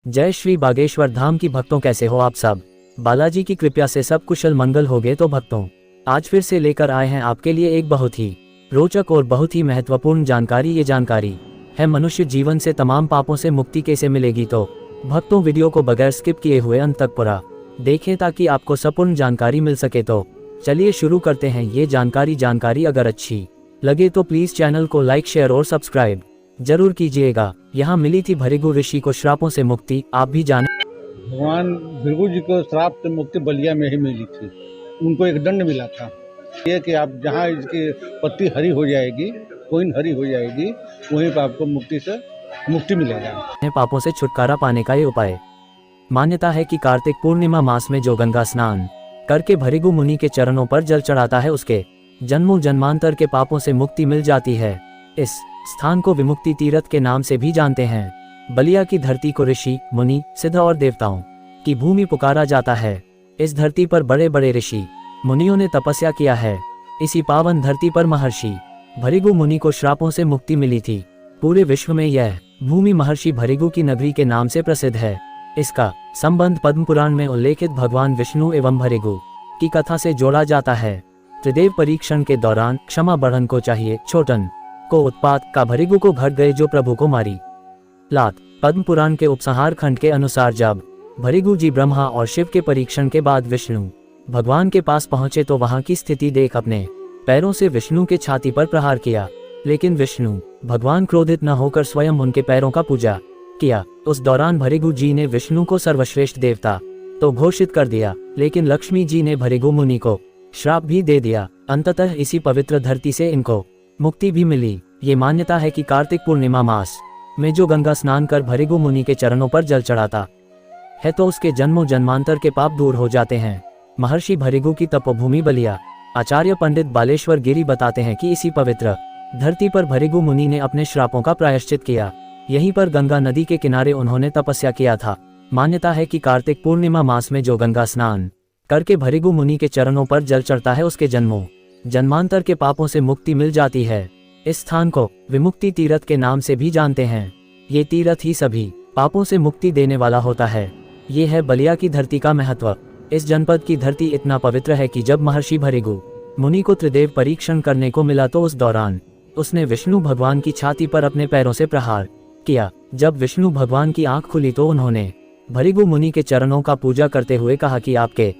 जय श्री बागेश्वर धाम की भक्तों, कैसे हो आप सब। बालाजी की कृपा से सब कुशल मंगल हो गए। तो भक्तों, आज फिर से लेकर आए हैं आपके लिए एक बहुत ही रोचक और बहुत ही महत्वपूर्ण जानकारी। ये जानकारी है मनुष्य जीवन से तमाम पापों से मुक्ति कैसे मिलेगी। तो भक्तों, वीडियो को बगैर स्किप किए हुए अंत तक पूरा देखें ताकि आपको संपूर्ण जानकारी मिल सके। तो चलिए शुरू करते हैं ये जानकारी अगर अच्छी लगे तो प्लीज चैनल को लाइक, शेयर और सब्सक्राइब जरूर कीजिएगा। यहाँ मिली थी भृगु ऋषि को श्रापों से मुक्ति, आप भी जाने। भगवान भृगु जी को श्राप से मुक्ति बलिया में ही मिली थी। उनको एक दंड मिला था ये कि आप जहाँ इसकी पत्ती हरी हो जाएगी, कोइन हरी हो जाएगी, वहीं पर आपको मुक्ति मिलेगा। पापों से छुटकारा पाने का ये उपाय। मान्यता है कि कार्तिक पूर्णिमा मास में जो गंगा स्नान करके भृगु मुनि के चरणों पर जल चढ़ाता है, उसके जन्मों जन्मांतर के पापों से मुक्ति मिल जाती है। इस स्थान को विमुक्ति तीर्थ के नाम से भी जानते हैं। बलिया की धरती को ऋषि, मुनि, सिद्ध और देवताओं की भूमि पुकारा जाता है। इस धरती पर बड़े बड़े ऋषि मुनियों ने तपस्या किया है। इसी पावन धरती पर महर्षि भृगु मुनि को श्रापों से मुक्ति मिली थी। पूरे विश्व में यह भूमि महर्षि भृगु की नगरी के नाम से प्रसिद्ध है। इसका संबंध पद्म पुराण में उल्लेखित भगवान विष्णु एवं भृगु की कथा से जोड़ा जाता है। त्रिदेव परीक्षण के दौरान क्षमा बढ़न को चाहिए छोटन को उत्पात का भृगु को घट गए जो प्रभु को मारी लात। पद्म पुराण के उपसंहार खंड के अनुसार जब भृगु जी ब्रह्मा और शिव के परीक्षण के बाद विष्णु भगवान के पास पहुंचे तो वहां की स्थिति देख अपने पैरों से विष्णु के छाती पर प्रहार किया, लेकिन विष्णु भगवान क्रोधित न होकर स्वयं उनके पैरों का पूजा किया। उस दौरान भृगु जी ने विष्णु को सर्वश्रेष्ठ देवता तो घोषित कर दिया, लेकिन लक्ष्मी जी ने भृगु मुनि को श्राप भी दे दिया। अंततः इसी पवित्र धरती से इनको मुक्ति भी मिली। ये मान्यता है कि कार्तिक पूर्णिमा मास में जो गंगा स्नान कर भृगु मुनि के चरणों पर जल चढ़ाता है तो उसके जन्मों जन्मांतर के पाप दूर हो जाते हैं। महर्षि भृगु की तपोभूमि बलिया। आचार्य पंडित बालेश्वर गिरी बताते हैं कि इसी पवित्र धरती पर भृगु मुनि ने अपने श्रापों का प्रायश्चित किया। यहीं पर गंगा नदी के किनारे उन्होंने तपस्या किया था। मान्यता है कि कार्तिक पूर्णिमा मास में जो गंगा स्नान करके भृगु मुनि के चरणों पर जल चढ़ता है उसके जन्मों जन्मांतर के पापों से मुक्ति मिल जाती है। इस स्थान को विमुक्ति तीर्थ के नाम से भी जानते हैं। ये तीर्थ ही सभी पापों से मुक्ति देने वाला होता है। ये है बलिया की धरती का महत्व। इस जनपद की धरती इतना पवित्र है कि जब महर्षि भृगु मुनि को त्रिदेव परीक्षण करने को मिला तो उस दौरान उसने विष्णु भगवान की छाती पर अपने पैरों से प्रहार किया। जब विष्णु भगवान की आंख खुली तो उन्होंने भृगु मुनि के चरणों का पूजा करते हुए कहा कि आपके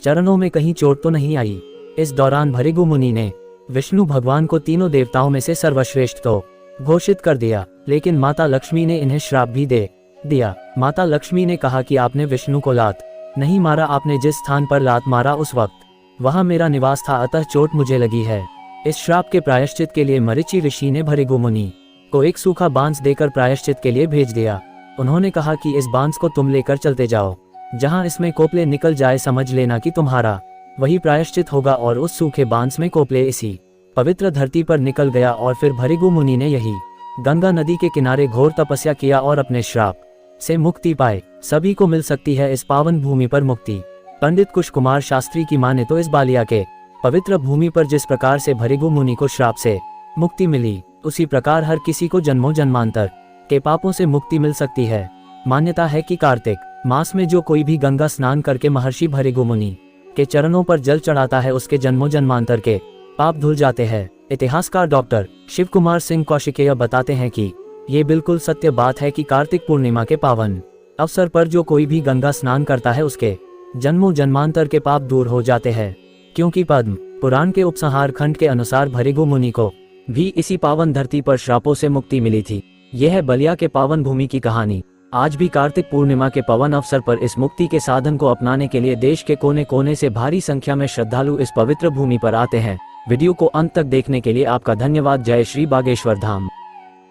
चरणों में कहीं चोट तो नहीं आई। इस दौरान भृगु मुनि ने विष्णु भगवान को तीनों देवताओं में से सर्वश्रेष्ठ तो घोषित कर दिया, लेकिन माता लक्ष्मी ने इन्हें श्राप भी दे दिया। माता लक्ष्मी ने कहा कि आपने विष्णु को लात नहीं मारा, आपने जिस स्थान पर लात मारा उस वक्त वहां मेरा निवास था, अतः चोट मुझे लगी है। इस श्राप के प्रायश्चित के लिए मरीचि ऋषि ने भृगु मुनि को एक सूखा बांस देकर प्रायश्चित के लिए भेज दिया। उन्होंने कहा कि इस बांस को तुम लेकर चलते जाओ, जहाँ इसमें कोपले निकल जाए समझ लेना कि तुम्हारा वही प्रायश्चित होगा। और उस सूखे बांस में कोपले इसी पवित्र धरती पर निकल गया और फिर भृगु मुनि ने यही गंगा नदी के किनारे घोर तपस्या किया और अपने श्राप से मुक्ति पाए। सभी को मिल सकती है इस पावन भूमि पर मुक्ति। पंडित कुश कुमार शास्त्री की माने तो इस बालिया के पवित्र भूमि पर जिस प्रकार से भृगु मुनि को श्राप से मुक्ति मिली, उसी प्रकार हर किसी को जन्मों जन्मांतर के पापों से मुक्ति मिल सकती है। मान्यता है कि कार्तिक मास में जो कोई भी गंगा स्नान करके महर्षि भृगु मुनि के चरणों पर जल चढ़ाता है उसके जन्मों जन्मांतर के पाप धुल जाते हैं। इतिहासकार डॉक्टर शिव कुमार सिंह कौशिकीय बताते हैं कि ये बिल्कुल सत्य बात है कि कार्तिक पूर्णिमा के पावन अवसर पर जो कोई भी गंगा स्नान करता है उसके जन्मों जन्मांतर के पाप दूर हो जाते हैं, क्योंकि पद्म पुराण के उपसंहार खंड के अनुसार भृगु मुनि को भी इसी पावन धरती पर श्रापों से मुक्ति मिली थी। यह है बलिया के पावन भूमि की कहानी। आज भी कार्तिक पूर्णिमा के पावन अवसर पर इस मुक्ति के साधन को अपनाने के लिए देश के कोने कोने से भारी संख्या में श्रद्धालु इस पवित्र भूमि पर आते हैं। वीडियो को अंत तक देखने के लिए आपका धन्यवाद। जय श्री बागेश्वर धाम।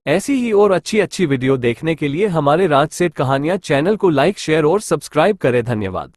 ऐसी ही और अच्छी वीडियो देखने के लिए हमारे राज सेठ कहानियां चैनल को लाइक, शेयर और सब्सक्राइब करें। धन्यवाद।